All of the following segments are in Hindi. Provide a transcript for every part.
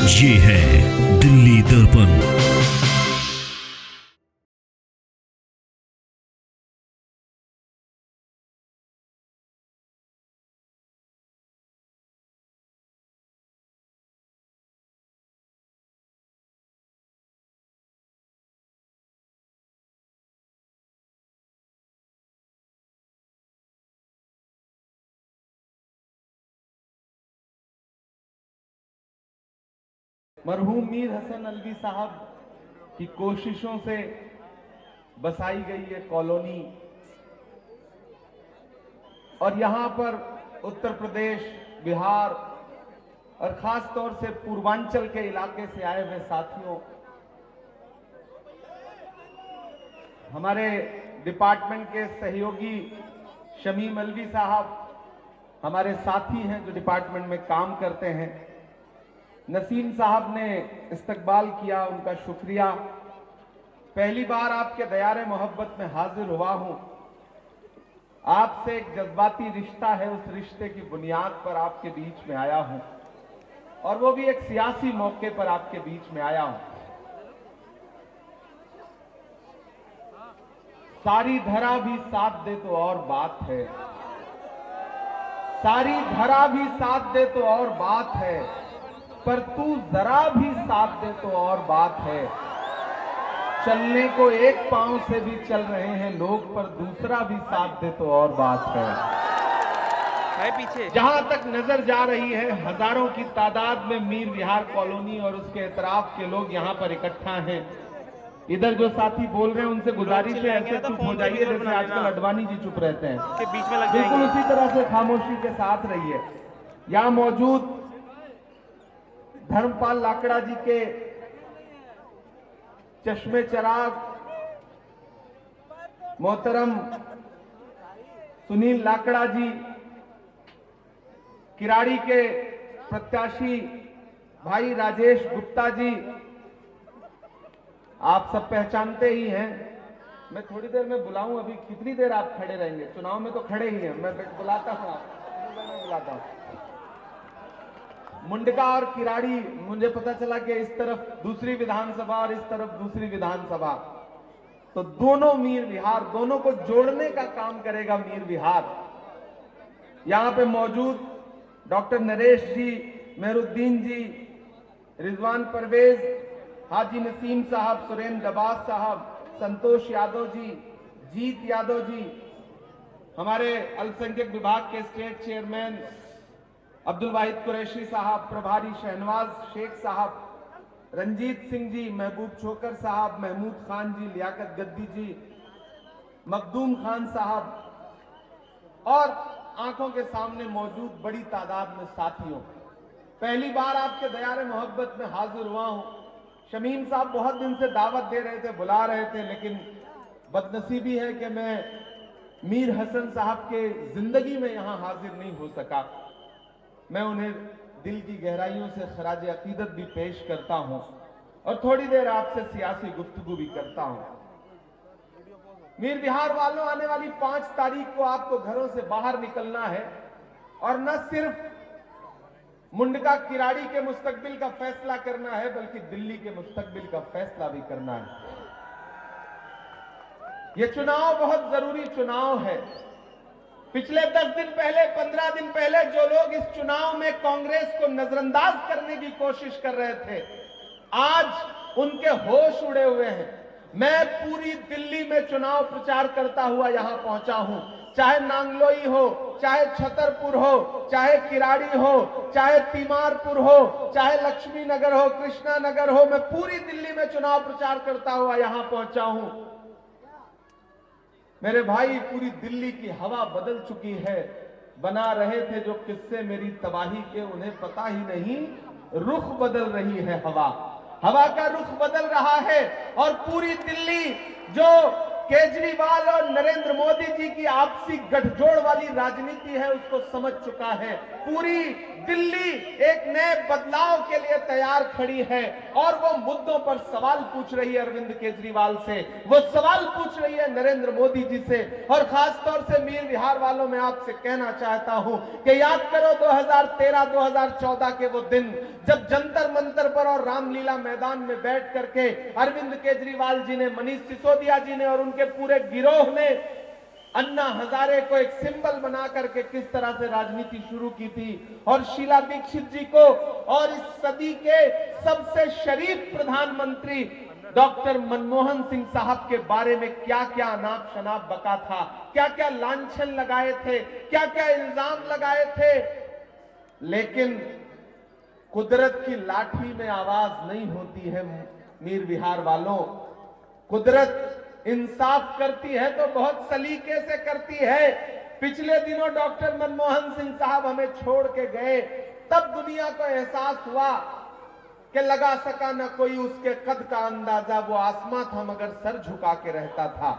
ये है दिल्ली दर्पण। मरहूम मीर हसन अलवी साहब की कोशिशों से बसाई गई ये कॉलोनी और यहां पर उत्तर प्रदेश, बिहार और खास तौर से पूर्वांचल के इलाके से आए हुए साथियों, हमारे डिपार्टमेंट के सहयोगी शमीम अलवी साहब हमारे साथी हैं जो डिपार्टमेंट में काम करते हैं। नसीम साहब ने इस्तकबाल किया, उनका शुक्रिया। पहली बार आपके दयारे मोहब्बत में हाजिर हुआ हूं। आपसे एक जज्बाती रिश्ता है, उस रिश्ते की बुनियाद पर आपके बीच में आया हूं और वो भी एक सियासी मौके पर आपके बीच में आया हूं। सारी धरा भी साथ दे तो और बात है, सारी धरा भी साथ दे तो और बात है, पर तू जरा भी साथ दे तो और बात है। चलने को एक पांव से भी चल रहे हैं लोग, पर दूसरा भी साथ दे तो और बात है। पीछे जहां तक नजर जा रही है, हजारों की तादाद में मीर विहार कॉलोनी और उसके एतराफ के लोग यहां पर इकट्ठा हैं। इधर जो साथी बोल रहे हैं उनसे गुजारिश है ऐसे चुप हो जाइए जैसे आजकल अडवाणी जी चुप रहते हैं, के बीच में लग बिल्कुल जाएंगे। उसी तरह से खामोशी के साथ रहिए। यहां मौजूद धर्मपाल लाकड़ा जी के चश्मे चराग मोहतरम सुनील लाकड़ा जी, किराड़ी के प्रत्याशी भाई राजेश गुप्ता जी, आप सब पहचानते ही हैं। मैं थोड़ी देर में बुलाऊं, अभी कितनी देर आप खड़े रहेंगे? चुनाव में तो खड़े ही हैं, मैं बुलाता हूं, आपको बुलाता हूं। मुंडका और किराड़ी, मुझे पता चला कि इस तरफ दूसरी विधानसभा और इस तरफ दूसरी विधानसभा, तो दोनों मीर विहार, दोनों को जोड़ने का काम करेगा मीर विहार। यहां पे मौजूद डॉक्टर नरेश जी, मेहरुद्दीन जी, रिजवान परवेज, हाजी नसीम साहब, सुरेंद्र दबास साहब, संतोष यादव जी, जीत यादव जी, हमारे अल्पसंख्यक विभाग के स्टेट चेयरमैन अब्दुल वाहिद कुरैशी साहब, प्रभारी शहनवाज शेख साहब, रंजीत सिंह जी, महबूब छोकर साहब, महमूद खान जी, लियाकत गद्दी जी, मखदूम खान साहब और आंखों के सामने मौजूद बड़ी तादाद में साथियों, पहली बार आपके दयारे मोहब्बत में हाजिर हुआ हूं। शमीम साहब बहुत दिन से दावत दे रहे थे, बुला रहे थे, लेकिन बदनसीबी है कि मैं मीर हसन साहब के जिंदगी में यहां हाजिर नहीं हो सका। मैं उन्हें दिल की गहराइयों से खराज अकीदत भी पेश करता हूं और थोड़ी देर आपसे सियासी गुफ्तगू भी करता हूं। मीर विहार वालों, आने वाली 5 तारीख को आपको घरों से बाहर निकलना है और न सिर्फ मुंडका किराड़ी के मुस्तकबिल का फैसला करना है, बल्कि दिल्ली के मुस्तकबिल का फैसला भी करना है। यह चुनाव बहुत जरूरी चुनाव है। पिछले 10 दिन पहले, 15 दिन पहले जो लोग इस चुनाव में कांग्रेस को नजरअंदाज करने की कोशिश कर रहे थे, आज उनके होश उड़े हुए हैं। मैं पूरी दिल्ली में चुनाव प्रचार करता हुआ यहां पहुंचा हूं, चाहे नांगलोई हो, चाहे छतरपुर हो, चाहे किराड़ी हो, चाहे तीमारपुर हो, चाहे लक्ष्मी नगर हो, कृष्णा नगर हो, मैं पूरी दिल्ली में चुनाव प्रचार करता हुआ यहां पहुंचा हूं। मेरे भाई, पूरी दिल्ली की हवा बदल चुकी है। बना रहे थे जो किस्से मेरी तबाही के, उन्हें पता ही नहीं रुख बदल रही है हवा। हवा का रुख बदल रहा है और पूरी दिल्ली जो केजरीवाल और नरेंद्र मोदी जी की आपसी गठजोड़ वाली राजनीति है उसको समझ चुका है। पूरी दिल्ली एक नए बदलाव के लिए तैयार खड़ी है और वो मुद्दों पर सवाल पूछ रही है अरविंद केजरीवाल से, वो सवाल पूछ रही है नरेंद्र मोदी जी से। और खास तौर से मीर विहार वालों, मैं आपसे कहना चाहता हूं कि याद करो 2013-2014 के वो दिन जब जंतर मंतर पर रामलीला मैदान में बैठ करके अरविंद केजरीवाल जी ने, मनीष सिसोदिया जी ने और उनके पूरे गिरोह ने अन्ना हजारे को एक सिंबल बना करके किस तरह से राजनीति शुरू की थी, और शीला दीक्षित जी को और इस सदी के सबसे शरीफ प्रधानमंत्री डॉक्टर मनमोहन सिंह साहब के बारे में क्या क्या अनाप शनाप बका था, क्या क्या लांछन लगाए थे, क्या क्या इल्जाम लगाए थे। लेकिन कुदरत की लाठी में आवाज नहीं होती है मीर विहार वालों। कुदरत इंसाफ करती है तो बहुत सलीके से करती है। पिछले दिनों डॉक्टर मनमोहन सिंह साहब हमें छोड़ के गए, तब दुनिया को एहसास हुआ कि लगा सका न कोई उसके कद का अंदाजा, वो आसमां था मगर सर झुका के रहता था।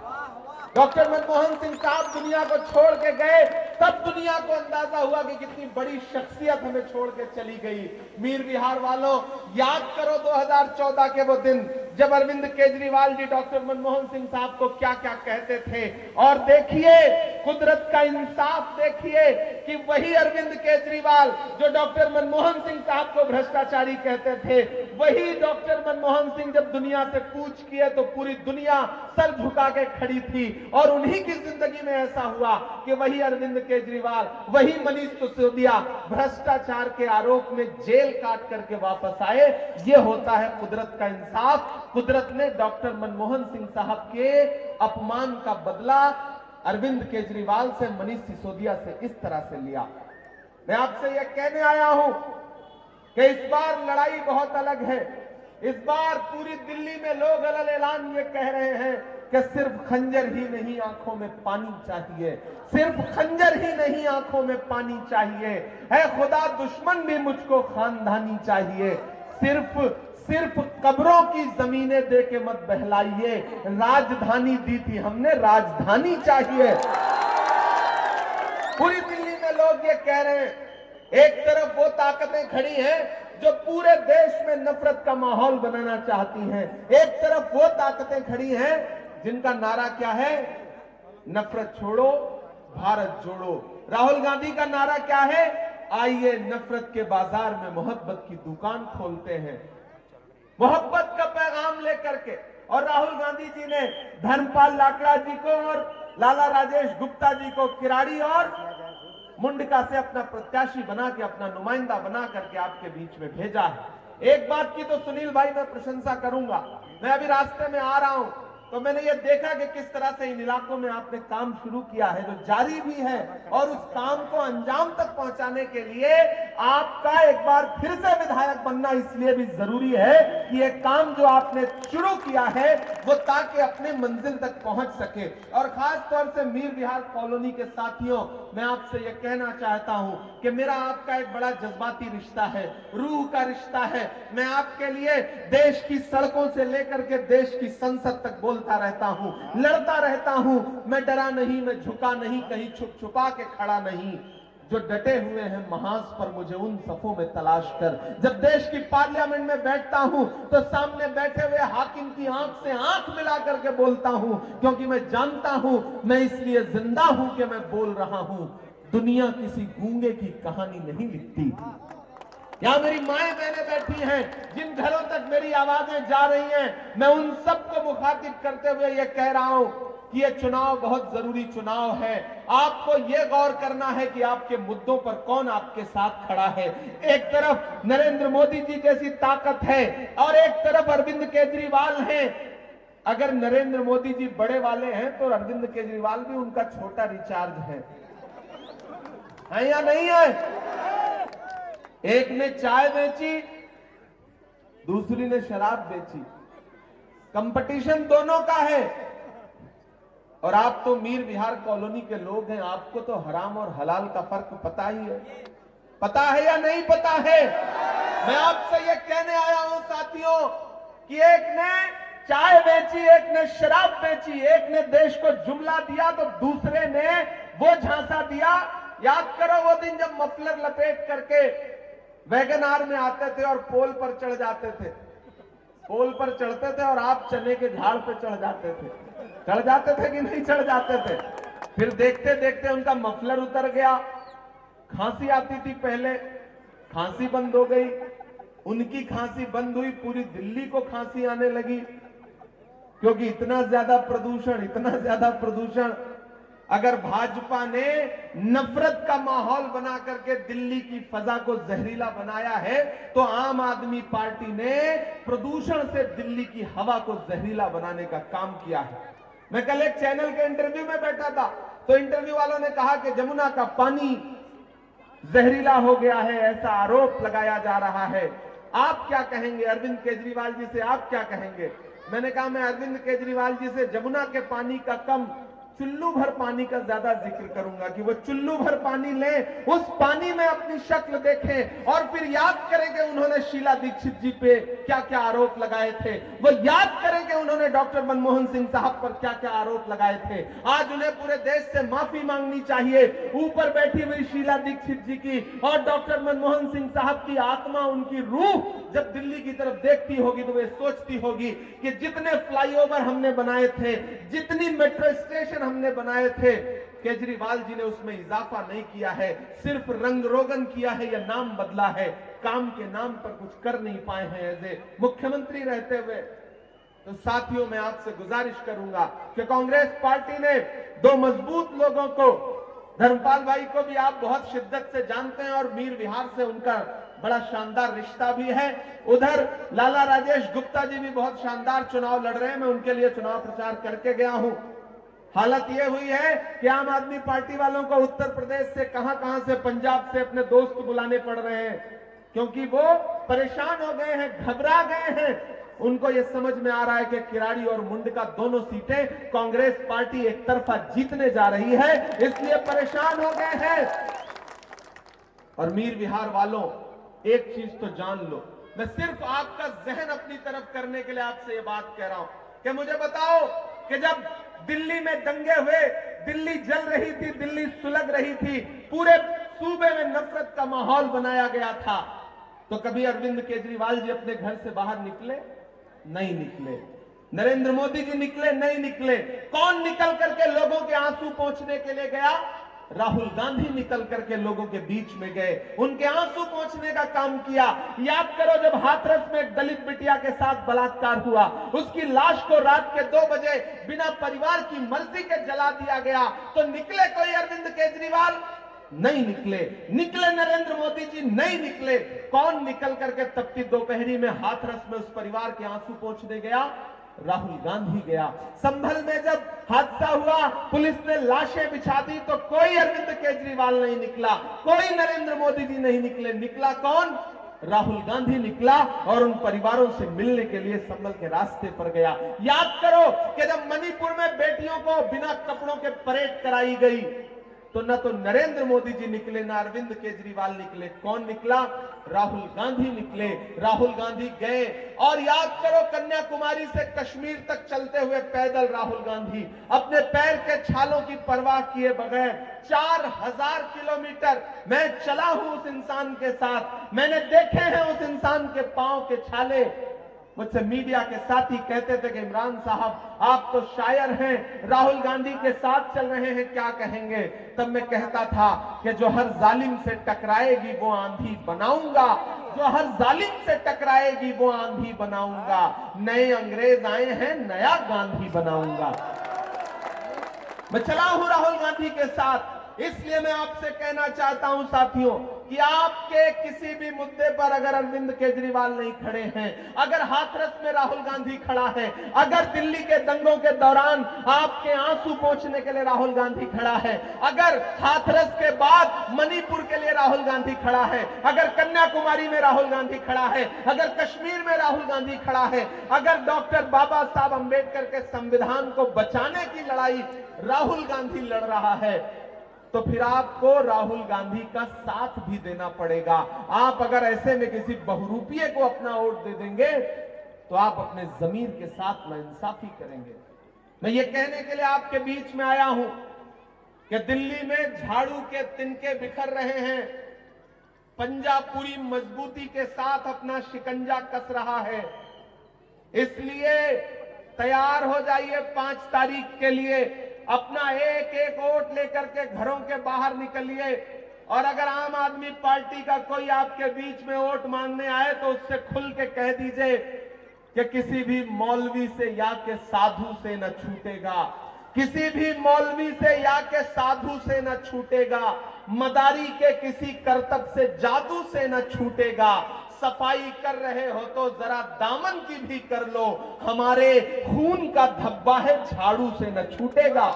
डॉक्टर मनमोहन सिंह साहब दुनिया को छोड़ के गए, तब दुनिया को अंदाजा हुआ कि कितनी बड़ी शख्सियत हमें छोड़ के चली गई। मीर विहार वालों, याद करो 2014 के वो दिन जब अरविंद केजरीवाल जी डॉक्टर मनमोहन सिंह साहब को क्या क्या कहते थे, और देखिए कुदरत का इंसाफ देखिए कि वही अरविंद केजरीवाल जो डॉक्टर मनमोहन सिंह साहब को भ्रष्टाचारी कहते थे, वही डॉक्टर मनमोहन सिंह जब दुनिया से पूछ किए तो पूरी दुनिया सर झुका के खड़ी थी। और उन्हीं की जिंदगी में ऐसा हुआ कि वही अरविंद केजरीवाल, वही मनीष सिसोदिया भ्रष्टाचार के आरोप में जेल काट करके वापस आए। ये होता है कुदरत का इंसाफ। कुदरत ने डॉक्टर मनमोहन सिंह साहब के अपमान का बदला अरविंद केजरीवाल से, मनीष सिसोदिया से इस तरह से लिया। मैं आपसे यह कहने आया हूं कि इस बार लड़ाई बहुत अलग है। इस बार पूरी दिल्ली में लोग अलग ऐलान ये कह रहे हैं कि सिर्फ खंजर ही नहीं आंखों में पानी चाहिए, सिर्फ खंजर ही नहीं आंखों में पानी चाहिए, है खुदा दुश्मन भी मुझको खानदानी चाहिए, सिर्फ कब्रों की जमीनें दे के मत बहलाइए, राजधानी दी थी हमने, राजधानी चाहिए। पूरी दिल्ली में लोग ये कह रहे हैं। एक तरफ वो ताकतें खड़ी हैं जो पूरे देश में नफरत का माहौल बनाना चाहती हैं, एक तरफ वो ताकतें खड़ी हैं जिनका नारा क्या है, नफरत छोड़ो भारत जोड़ो। राहुल गांधी का नारा क्या है, आइए नफरत के बाजार में मोहब्बत की दुकान खोलते हैं, मोहब्बत का पैगाम लेकर के। और राहुल गांधी जी ने धर्मपाल लाकड़ा जी को और लाला राजेश गुप्ता जी को किराड़ी और मुंडका से अपना प्रत्याशी बना के, अपना नुमाइंदा बना करके आपके बीच में भेजा है। एक बात की तो सुनील भाई मैं प्रशंसा करूंगा। मैं अभी रास्ते में आ रहा हूं तो मैंने ये देखा कि किस तरह से इन इलाकों में आपने काम शुरू किया है, जो जारी भी है, और उस काम को अंजाम तक पहुंचाने के लिए आपका एक बार फिर से विधायक बनना इसलिए भी जरूरी है कि ये काम जो आपने शुरू किया है वो ताकि अपने मंजिल तक पहुंच सके। और खास तौर से मीर विहार कॉलोनी के साथियों, मैं आपसे ये कहना चाहता हूं कि मेरा आपका एक बड़ा जज्बाती रिश्ता है, रूह का रिश्ता है। मैं आपके लिए देश की सड़कों से लेकर के देश की संसद तक बोलता रहता हूं, लड़ता रहता हूं। मैं डरा नहीं, मैं झुका नहीं, कहीं छुप छुपा के खड़ा नहीं। जो डटे हुए हैं महाज पर मुझे उन सफों में तलाश कर। जब देश की पार्लियामेंट में बैठता हूं तो सामने बैठे हुए हाकिम की आंख से आंख मिला करके बोलता हूं, क्योंकि मैं जानता हूं मैं इसलिए जिंदा हूं कि मैं बोल रहा हूं। दुनिया किसी गूंगे की कहानी नहीं लिखती। यहां मेरी माएं बहनें बैठी हैं, जिन घरों तक मेरी आवाजें जा रही हैं, मैं उन सबको मुखातिब करते हुए ये कह रहा हूं कि ये चुनाव बहुत जरूरी चुनाव है। आपको ये गौर करना है कि आपके मुद्दों पर कौन आपके साथ खड़ा है। एक तरफ नरेंद्र मोदी जी जैसी ताकत है और एक तरफ अरविंद केजरीवाल हैं। अगर नरेंद्र मोदी जी बड़े वाले हैं तो अरविंद केजरीवाल भी उनका छोटा रिचार्ज है या नहीं है? एक ने चाय बेची, दूसरी ने शराब बेची। कंपटीशन दोनों का है। और आप तो मीर विहार कॉलोनी के लोग हैं, आपको तो हराम और हलाल का फर्क पता ही है। पता है या नहीं पता है? मैं आपसे ये कहने आया हूं साथियों कि एक ने चाय बेची, एक ने शराब बेची, एक ने देश को जुमला दिया तो दूसरे ने वो झांसा दिया। याद करो वो दिन जब मफलर लपेट करके वैगन आर में आते थे और पोल पर चढ़ जाते थे, पोल पर चढ़ते थे और आप चने के झाड़ पे चढ़ जाते थे। चढ़ जाते थे कि नहीं चढ़ जाते थे? फिर देखते देखते उनका मफलर उतर गया। खांसी आती थी पहले, खांसी बंद हो गई। उनकी खांसी बंद हुई, पूरी दिल्ली को खांसी आने लगी, क्योंकि इतना ज्यादा प्रदूषण। अगर भाजपा ने नफरत का माहौल बना करके दिल्ली की फजा को जहरीला बनाया है, तो आम आदमी पार्टी ने प्रदूषण से दिल्ली की हवा को जहरीला बनाने का काम किया है। मैं कल एक चैनल के इंटरव्यू में बैठा था, तो इंटरव्यू वालों ने कहा कि जमुना का पानी जहरीला हो गया है, ऐसा आरोप लगाया जा रहा है। आप क्या कहेंगे अरविंद केजरीवाल जी से, आप क्या कहेंगे? मैंने कहा मैं अरविंद केजरीवाल जी से जमुना के पानी का कम, चुल्लू भर पानी का ज्यादा जिक्र करूंगा कि वो चुल्लू भर पानी लें, उस पानी में अपनी शक्ल देखें और फिर याद करें कि उन्होंने शीला दीक्षित जी पे क्या क्या आरोप लगाए थे। वो याद करें कि उन्होंने डॉक्टर मनमोहन सिंह साहब पर क्या क्या आरोप लगाए थे। आज उन्हें पूरे देश से माफी मांगनी चाहिए। ऊपर बैठी हुई शीला दीक्षित जी की और डॉक्टर मनमोहन सिंह साहब की आत्मा, उनकी रूह जब दिल्ली की तरफ देखती होगी तो वे सोचती होगी कि जितने फ्लाईओवर हमने बनाए थे, जितनी मेट्रो स्टेशन हमने बनाए थे, केजरीवाल जी ने उसमें इजाफा नहीं किया है, सिर्फ रंग रोगन किया है या नाम बदला है, काम के नाम पर कुछ कर नहीं पाए हैं एज ए मुख्यमंत्री रहते हुए। तो साथियों, मैं आपसे गुजारिश करूंगा कि कांग्रेस पार्टी ने दो मजबूत लोगों को, धर्मपाल भाई को भी आप बहुत शिद्दत से जानते हैं और मीर विहार से उनका बड़ा शानदार रिश्ता भी है। उधर लाला राजेश गुप्ता जी भी बहुत शानदार चुनाव लड़ रहे हैं, मैं उनके लिए चुनाव प्रचार करके गया हूं। हालत यह हुई है कि आम आदमी पार्टी वालों को उत्तर प्रदेश से कहां से, पंजाब से अपने दोस्त बुलाने पड़ रहे हैं, क्योंकि वो परेशान हो गए हैं, घबरा गए हैं। उनको यह समझ में आ रहा है कि किराड़ी और मुंडका दोनों सीटें कांग्रेस पार्टी एक तरफा जीतने जा रही है, इसलिए परेशान हो गए हैं। और मीर विहार वालों, एक चीज तो जान लो, मैं सिर्फ आपका जहन अपनी तरफ करने के लिए आपसे ये बात कह रहा हूं कि मुझे बताओ कि जब दिल्ली में दंगे हुए, दिल्ली जल रही थी, दिल्ली सुलग रही थी, पूरे सूबे में नफरत का माहौल बनाया गया था, तो कभी अरविंद केजरीवाल जी अपने घर से बाहर निकले? नहीं निकले। नरेंद्र मोदी जी निकले? नहीं निकले। कौन निकल करके लोगों के आंसू पोंछने के लिए गया? राहुल गांधी निकल करके लोगों के बीच में गए, उनके आंसू पोंछने का काम किया। याद करो जब हाथरस में एक दलित बिटिया के साथ बलात्कार हुआ, उसकी लाश को रात के 2 बजे बिना परिवार की मर्जी के जला दिया गया, तो निकले कोई अरविंद केजरीवाल? नहीं निकले। निकले नरेंद्र मोदी जी? नहीं निकले। कौन निकल करके तपती दोपहरी में हाथरस में उस परिवार के आंसू पोंछने गया? राहुल गांधी गया। संभल में जब हादसा हुआ, पुलिस ने लाशें बिछा दी, तो कोई अरविंद केजरीवाल नहीं निकला, कोई नरेंद्र मोदी जी नहीं निकले। निकला कौन? राहुल गांधी निकला और उन परिवारों से मिलने के लिए संभल के रास्ते पर गया। याद करो कि जब मणिपुर में बेटियों को बिना कपड़ों के परेड कराई गई, तो न तो नरेंद्र मोदी जी निकले, न अरविंद केजरीवाल निकले। कौन निकला? राहुल गांधी निकले। राहुल गांधी गए और याद करो कन्याकुमारी से कश्मीर तक चलते हुए पैदल राहुल गांधी अपने पैर के छालों की परवाह किए बगैर 4000 किलोमीटर मैं चला हूं उस इंसान के साथ। मैंने देखे हैं उस इंसान के पांव के छाले। मुझसे मीडिया के साथी कहते थे कि इमरान साहब आप तो शायर हैं, राहुल गांधी के साथ चल रहे हैं, क्या कहेंगे? तब मैं कहता था कि जो हर जालिम से टकराएगी वो आंधी बनाऊंगा, जो हर जालिम से टकराएगी वो आंधी बनाऊंगा। नए अंग्रेज आए हैं, नया गांधी बनाऊंगा। मैं चला हूं राहुल गांधी के साथ। इसलिए मैं आपसे कहना चाहता हूं साथियों कि आपके किसी भी मुद्दे पर अगर अरविंद केजरीवाल नहीं खड़े हैं, अगर हाथरस में राहुल गांधी खड़ा है, अगर दिल्ली के दंगों के दौरान आपके आंसू पोंछने के लिए राहुल गांधी खड़ा है, अगर हाथरस के बाद मणिपुर के लिए राहुल गांधी खड़ा है, अगर कन्याकुमारी में राहुल गांधी खड़ा है, अगर कश्मीर में राहुल गांधी खड़ा है, अगर डॉक्टर बाबा साहब अंबेडकर के संविधान को बचाने की लड़ाई राहुल गांधी लड़ रहा है, तो फिर आपको राहुल गांधी का साथ भी देना पड़ेगा। आप अगर ऐसे में किसी बहुरूपिये को अपना वोट दे देंगे तो आप अपने जमीर के साथ नाइंसाफी करेंगे। मैं ये कहने के लिए आपके बीच में आया हूं कि दिल्ली में झाड़ू के तिनके बिखर रहे हैं, पंजा पूरी मजबूती के साथ अपना शिकंजा कस रहा है। इसलिए तैयार हो जाइए 5 तारीख के लिए। अपना एक एक वोट लेकर के घरों के बाहर निकलिए। और अगर आम आदमी पार्टी का कोई आपके बीच में वोट मांगने आए तो उससे खुल के कह दीजिए कि किसी भी मौलवी से या के साधु से न छूटेगा, किसी भी मौलवी से या के साधु से न छूटेगा, मदारी के किसी करतब से जादू से न छूटेगा। सफाई कर रहे हो तो जरा दामन की भी कर लो, हमारे खून का धब्बा है झाड़ू से न छूटेगा।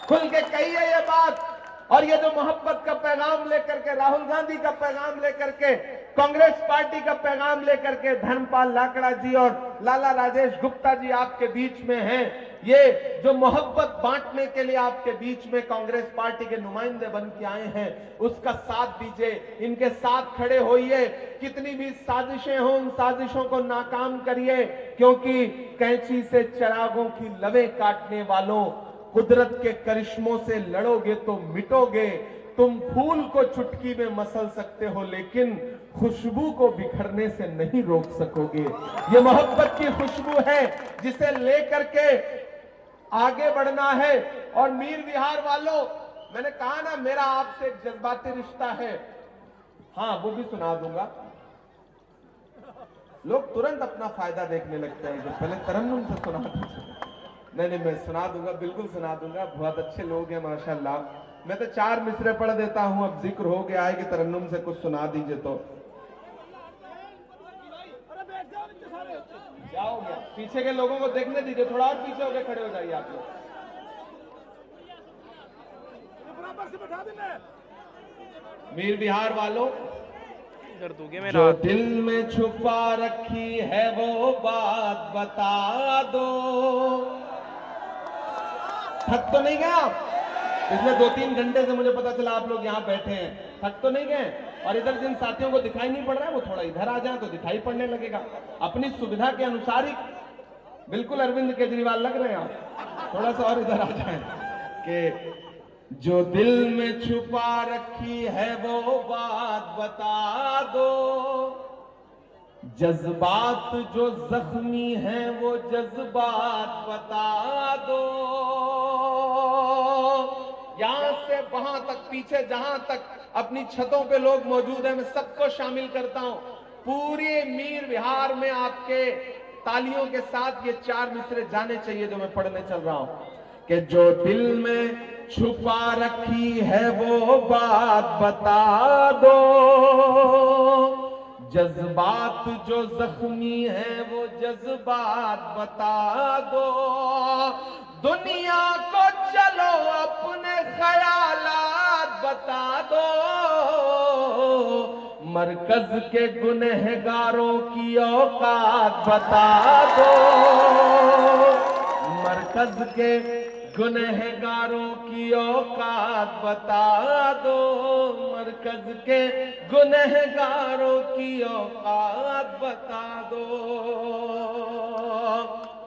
खुल के कहिए ये बात। और ये जो मोहब्बत का पैगाम लेकर के, राहुल गांधी का पैगाम लेकर के, कांग्रेस पार्टी का पैगाम लेकर के धर्मपाल लाकड़ा जी और लाला राजेश गुप्ता जी आपके बीच में हैं, ये जो मोहब्बत बांटने के लिए आपके बीच में कांग्रेस पार्टी के नुमाइंदे बन के आए हैं, उसका साथ दीजिए, इनके साथ खड़े होइए। कितनी भी साजिशें हों, उन साजिशों को नाकाम करिए, क्योंकि कैंची से चिरागों की लवें काटने वालों, कुदरत के करिश्मों से लड़ोगे तो मिटोगे। तुम फूल को चुटकी में मसल सकते हो, लेकिन खुशबू को बिखरने से नहीं रोक सकोगे। ये मोहब्बत की खुशबू है जिसे लेकर के आगे बढ़ना है। और मीर विहार वालों, मैंने कहा ना मेरा आपसे एक जज्बाती रिश्ता है, हाँ वो भी सुना दूंगा। लोग तुरंत अपना फायदा देखने लगते हैं, जो पहले तरन्नुम से सुना दीजिए। नहीं, मैं सुना दूंगा, बिल्कुल सुना दूंगा। बहुत अच्छे लोग हैं माशाल्लाह। मैं तो 4 मिसरे पढ़ देता हूं, अब जिक्र हो गया है कि तरन्नुम से कुछ सुना दीजिए तो क्या हो गया। पीछे के लोगों को देखने दीजिए, थोड़ा और पीछे होकर खड़े हो जाइए आप लोग। मीर बिहार वालों, जो दिल में छुपा रखी है वो बात बता दो। थक तो नहीं गया? पिछले 2-3 घंटे से मुझे पता चला आप लोग यहाँ बैठे हैं, थक तो नहीं गए? और इधर जिन साथियों को दिखाई नहीं पड़ रहा है वो थोड़ा इधर आ जाए तो दिखाई पड़ने लगेगा। अपनी सुविधा के अनुसार ही बिल्कुल अरविंद केजरीवाल लग रहे हैं आप, थोड़ा सा और इधर आ जाए। कि जो दिल में छुपा रखी है वो बात बता दो, जज्बात जो जख्मी हैं वो जज्बात बता दो। यहां से वहां तक, पीछे जहां तक अपनी छतों पे लोग मौजूद हैं, मैं सबको शामिल करता हूं। पूरे मीर विहार में आपके तालियों के साथ ये 4 मिसरे जाने चाहिए जो मैं पढ़ने चल रहा हूं। कि जो दिल में छुपा रखी है वो बात बता दो, जज्बात जो जख्मी है वो जज्बात बता दो। दुनिया को चलो अपने ख्यालात बता दो, मरकज के गुनहगारों की औकात बता दो। मरकज के गुनहगारों की औकात बता दो, मरकज के गुनहगारों की औकात बता दो।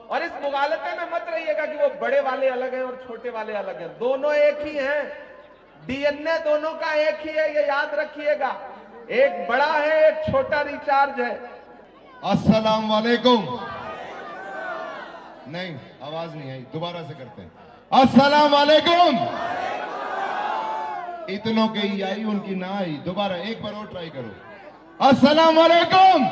और इस मुगालते में मत रहिएगा कि वो बड़े वाले अलग हैं और छोटे वाले अलग हैं, दोनों एक ही हैं। डीएनए दोनों का एक ही है, ये याद रखिएगा। एक बड़ा है, एक छोटा रिचार्ज है। अस्सलाम वालेकुम। नहीं, आवाज नहीं आई, दोबारा से करते हैं। अस्सलाम वालेकुम। इतनों के ही आई, उनकी ना आई। दोबारा एक बार और ट्राई करो। अस्सलाम वालेकुम।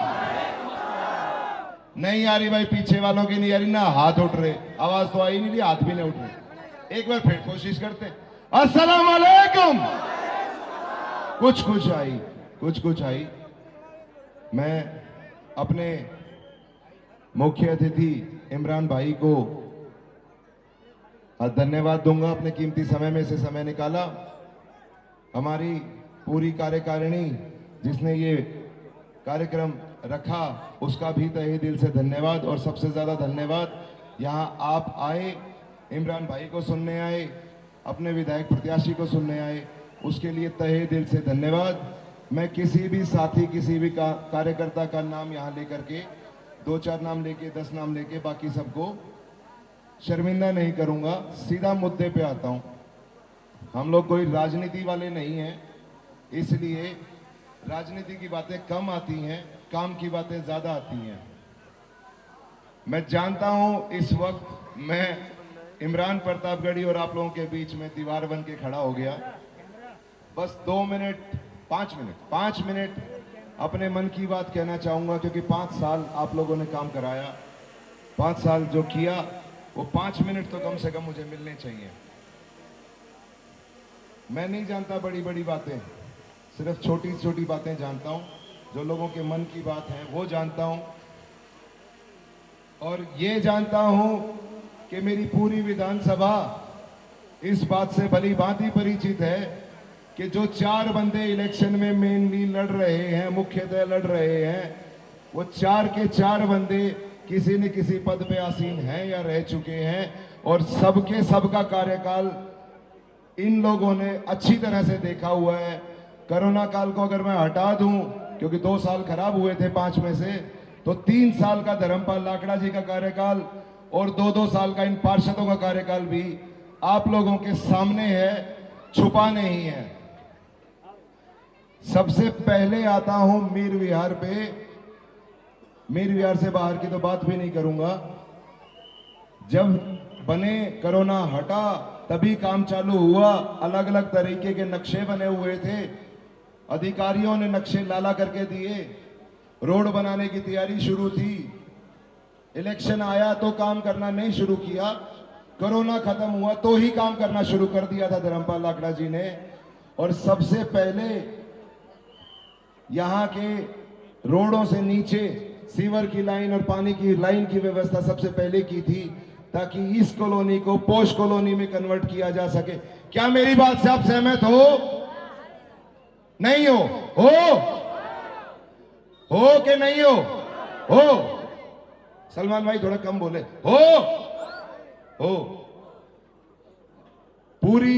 नहीं आ रही भाई, पीछे वालों की नहीं आ रही ना, हाथ उठ रहे, आवाज तो आई नहीं रही, हाथ भी नहीं उठ रहे। एक बार फिर कोशिश करते। अस्सलाम वालेकुम। कुछ कुछ आई, कुछ कुछ आई। मैं अपने मुख्य अतिथि इमरान भाई को धन्यवाद दूंगा, अपने कीमती समय में से समय निकाला। हमारी पूरी कार्यकारिणी जिसने ये कार्यक्रम रखा उसका भी तहे दिल से धन्यवाद। और सबसे ज्यादा धन्यवाद यहाँ आप आए, इमरान भाई को सुनने आए, अपने विधायक प्रत्याशी को सुनने आए, उसके लिए तहे दिल से धन्यवाद। मैं किसी भी साथी, किसी भी कार्यकर्ता का नाम यहाँ लेकर के 2-4 नाम लेके, 10 नाम लेके बाकी सबको शर्मिंदा नहीं करूंगा। सीधा मुद्दे पे आता हूं। हम लोग कोई राजनीति वाले नहीं हैं, इसलिए राजनीति की बातें कम आती हैं, काम की बातें ज्यादा आती हैं। मैं जानता हूं इस वक्त मैं इमरान प्रतापगढ़ी और आप लोगों के बीच में दीवार बन के खड़ा हो गया, बस 5 मिनट अपने मन की बात कहना चाहूंगा, क्योंकि 5 साल आप लोगों ने काम कराया, 5 साल जो किया वो 5 मिनट तो कम से कम मुझे मिलने चाहिए। मैं नहीं जानता बड़ी बड़ी बातें, सिर्फ छोटी छोटी बातें जानता हूं, जो लोगों के मन की बात है वो जानता हूं। और ये जानता हूं कि मेरी पूरी विधानसभा इस बात से भली भांति परिचित है कि जो 4 बंदे इलेक्शन में मेनली लड़ रहे हैं, मुख्यतः लड़ रहे हैं, वो 4 के 4 बंदे किसी न किसी पद पे आसीन हैं या रह चुके हैं, और सबके सबका कार्यकाल इन लोगों ने अच्छी तरह से देखा हुआ है। कोरोना काल को अगर मैं हटा दूं, क्योंकि 2 साल खराब हुए थे 5 में से, तो 3 साल का धर्मपाल लाकड़ा जी का कार्यकाल और 2-2 साल का इन पार्षदों का कार्यकाल भी आप लोगों के सामने है, छुपा नहीं है। सबसे पहले आता हूं मीर विहार पे। मीर विहार से बाहर की तो बात भी नहीं करूंगा। जब बने, कोरोना हटा, तभी काम चालू हुआ। अलग अलग तरीके के नक्शे बने हुए थे, अधिकारियों ने नक्शे लाला करके दिए, रोड बनाने की तैयारी शुरू थी। इलेक्शन आया तो काम करना नहीं शुरू किया, कोरोना खत्म हुआ तो ही काम करना शुरू कर दिया था धर्मपाल लाकड़ा जी ने। और सबसे पहले यहां के रोडों से नीचे सीवर की लाइन और पानी की लाइन की व्यवस्था सबसे पहले की थी, ताकि इस कॉलोनी को पोश कॉलोनी में कन्वर्ट किया जा सके। क्या मेरी बात से आप सहमत हो? नहीं हो? हो कि नहीं हो? सलमान भाई थोड़ा कम बोले। हो। पूरी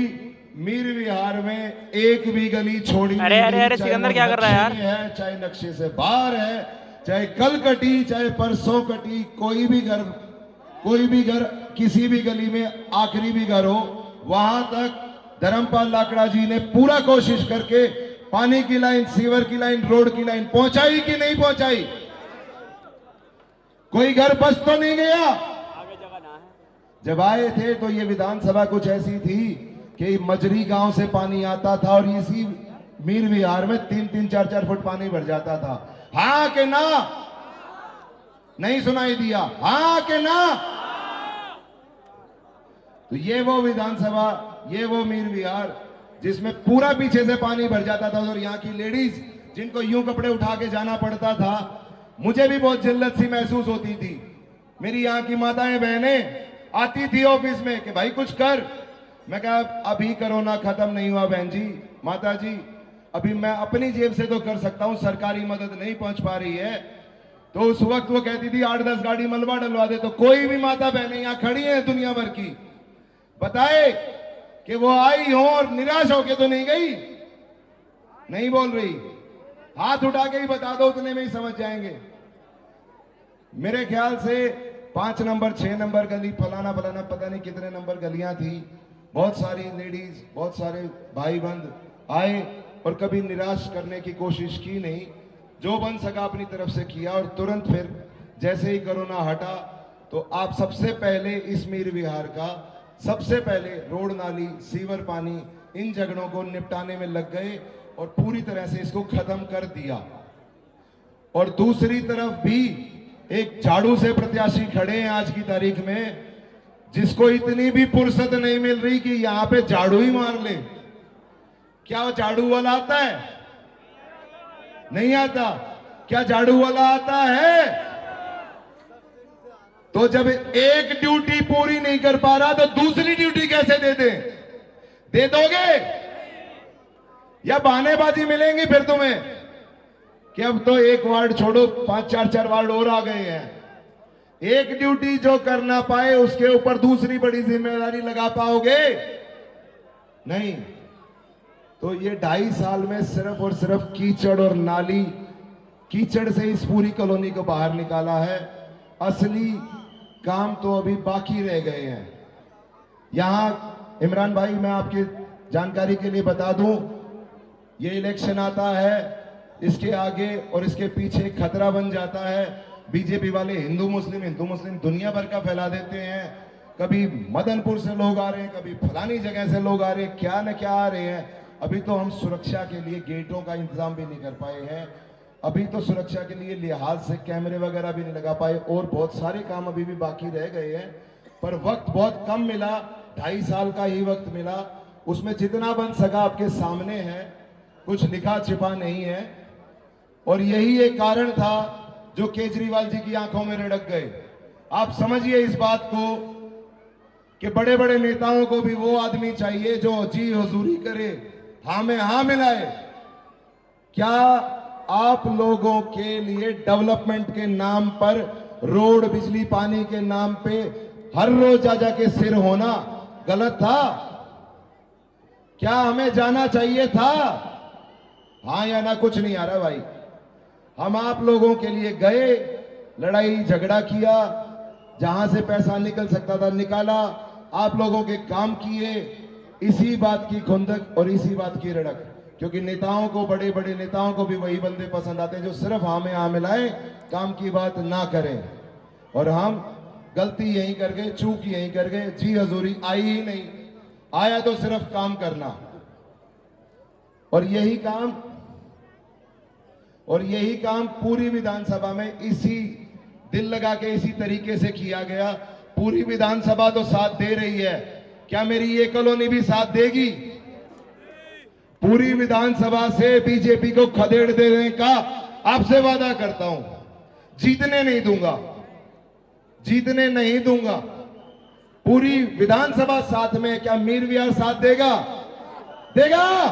मीर विहार में एक भी गली छोड़ी अरे नहीं, अरे चाहे सिकंदर वो क्या कर रहा है यार? नक्शे में है, चाहे नक्शे से बाहर है, चाहे कल कटी, चाहे परसों कटी, कोई भी घर किसी भी गली में आखिरी भी घर हो, वहां तक धर्मपाल लाकड़ा जी ने पूरा कोशिश करके पानी की लाइन, सीवर की लाइन, रोड की लाइन पहुंचाई कि नहीं पहुंचाई? कोई घर बच तो नहीं गया? जब आए थे तो ये विधानसभा कुछ ऐसी थी कि मजरी गांव से पानी आता था और इसी मीर विहार में 3-3, 4-4 फुट पानी भर जाता था। हाँ कि ना? नहीं सुनाई दिया? हाँ कि ना? तो ये वो विधानसभा, ये वो मीर विहार जिसमें पूरा पीछे से पानी भर जाता था, और यहाँ की लेडीज जिनको यूं कपड़े उठा के जाना पड़ता था, मुझे भी बहुत जिल्लत सी महसूस होती थी। मेरी यहाँ की माताएं बहनें आती थी ऑफिस में कि भाई कुछ कर। मैं कहा अभी कोरोना खत्म नहीं हुआ बहन जी, माता जी, अभी मैं अपनी जेब से तो कर सकता हूं, सरकारी मदद नहीं पहुंच पा रही है। तो उस वक्त वो कहती थी 8-10 गाड़ी मलबा डलवा दे। तो कोई भी माता बहनें यहाँ खड़ी है दुनिया भर की, बताए कि वो आई हो और निराश होके तो नहीं गई? नहीं बोल रही। हाथ उठा के ही बता दो, उतने में ही समझ जाएंगे। मेरे ख्याल से 5 नंबर, 6 नंबर गली, फलाना फलाना पता नहीं कितने नंबर गलियां थी। बहुत सारी लेडीज, बहुत सारे भाई बंद आए और कभी निराश करने की कोशिश की नहीं। जो बन सका अपनी तरफ से किया, और तुरंत फिर जैसे ही कोरोना हटा तो आप सबसे पहले इस मीर विहार का सबसे पहले रोड, नाली, सीवर, पानी, इन झगड़ों को निपटाने में लग गए और पूरी तरह से इसको खत्म कर दिया। और दूसरी तरफ भी एक झाड़ू से प्रत्याशी खड़े हैं आज की तारीख में, जिसको इतनी भी फुर्सत नहीं मिल रही कि यहां पे झाड़ू ही मार ले। क्या वो झाड़ू वाला आता है? नहीं आता। क्या झाड़ू वाला आता है? तो जब एक ड्यूटी पूरी नहीं कर पा रहा तो दूसरी ड्यूटी कैसे दे दोगे? या बहानेबाजी मिलेंगी फिर तुम्हें कि अब तो एक वार्ड छोड़ो, 5-4 वार्ड और आ गए हैं। एक ड्यूटी जो कर ना पाए उसके ऊपर दूसरी बड़ी जिम्मेदारी लगा पाओगे? नहीं। तो ये 2.5 साल में सिर्फ और सिर्फ कीचड़ और नाली, कीचड़ से इस पूरी कॉलोनी को बाहर निकाला है। असली काम तो अभी बाकी रह गए हैं। यहां इमरान भाई, मैं आपकी जानकारी के लिए बता दूं, ये इलेक्शन आता है, इसके आगे और इसके पीछे खतरा बन जाता है। बीजेपी वाले हिंदू मुस्लिम दुनिया भर का फैला देते हैं। कभी मदनपुर से लोग आ रहे हैं, कभी फलानी जगह से लोग आ रहे हैं, क्या न क्या आ रहे हैं। अभी तो हम सुरक्षा के लिए गेटों का इंतजाम भी नहीं कर पाए हैं, अभी तो सुरक्षा के लिए लिहाज से कैमरे वगैरह भी नहीं लगा पाए, और बहुत सारे काम अभी भी बाकी रह गए हैं। पर वक्त बहुत कम मिला, 2.5 साल का ही वक्त मिला, उसमें जितना बन सका आपके सामने है, कुछ लिखा छिपा नहीं है। और यही एक कारण था जो केजरीवाल जी की आंखों में रड़क गए। आप समझिए इस बात को कि बड़े बड़े नेताओं को भी वो आदमी चाहिए जो जी हुजूरी करे, हाँ में हाँ मिलाए। क्या आप लोगों के लिए डेवलपमेंट के नाम पर, रोड बिजली पानी के नाम पे हर रोज जा जाके सिर होना गलत था? क्या हमें जाना चाहिए था? हाँ या ना? कुछ नहीं आ रहा भाई। हम आप लोगों के लिए गए, लड़ाई झगड़ा किया, जहां से पैसा निकल सकता था निकाला, आप लोगों के काम किए। इसी बात की खुंदक और इसी बात की रड़क, क्योंकि नेताओं को, बड़े बड़े नेताओं को भी वही बंदे पसंद आते हैं जो सिर्फ हाँ में हाँ मिलाएं, काम की बात ना करें। और हम गलती यही कर गए, चूक यही कर गए, जी हजूरी आई ही नहीं, आया तो सिर्फ काम करना। और यही काम पूरी विधानसभा में इसी दिल लगा के इसी तरीके से किया गया। पूरी विधानसभा तो साथ दे रही है, क्या मेरी ये कॉलोनी भी साथ देगी? पूरी विधानसभा से बीजेपी को खदेड़ देने का आपसे वादा करता हूं। जीतने नहीं दूंगा, जीतने नहीं दूंगा। पूरी विधानसभा साथ में, क्या मीर विहार साथ देगा? देगा।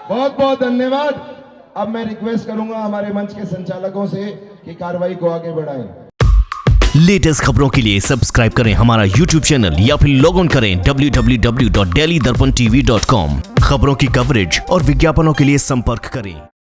बहुत बहुत धन्यवाद। अब मैं रिक्वेस्ट करूंगा हमारे मंच के संचालकों से कि कार्रवाई को आगे बढ़ाएं। लेटेस्ट खबरों के लिए सब्सक्राइब करें हमारा YouTube चैनल या फिर लॉग ऑन करें www.delhidarpantv.com। खबरों की कवरेज और विज्ञापनों के लिए संपर्क करें।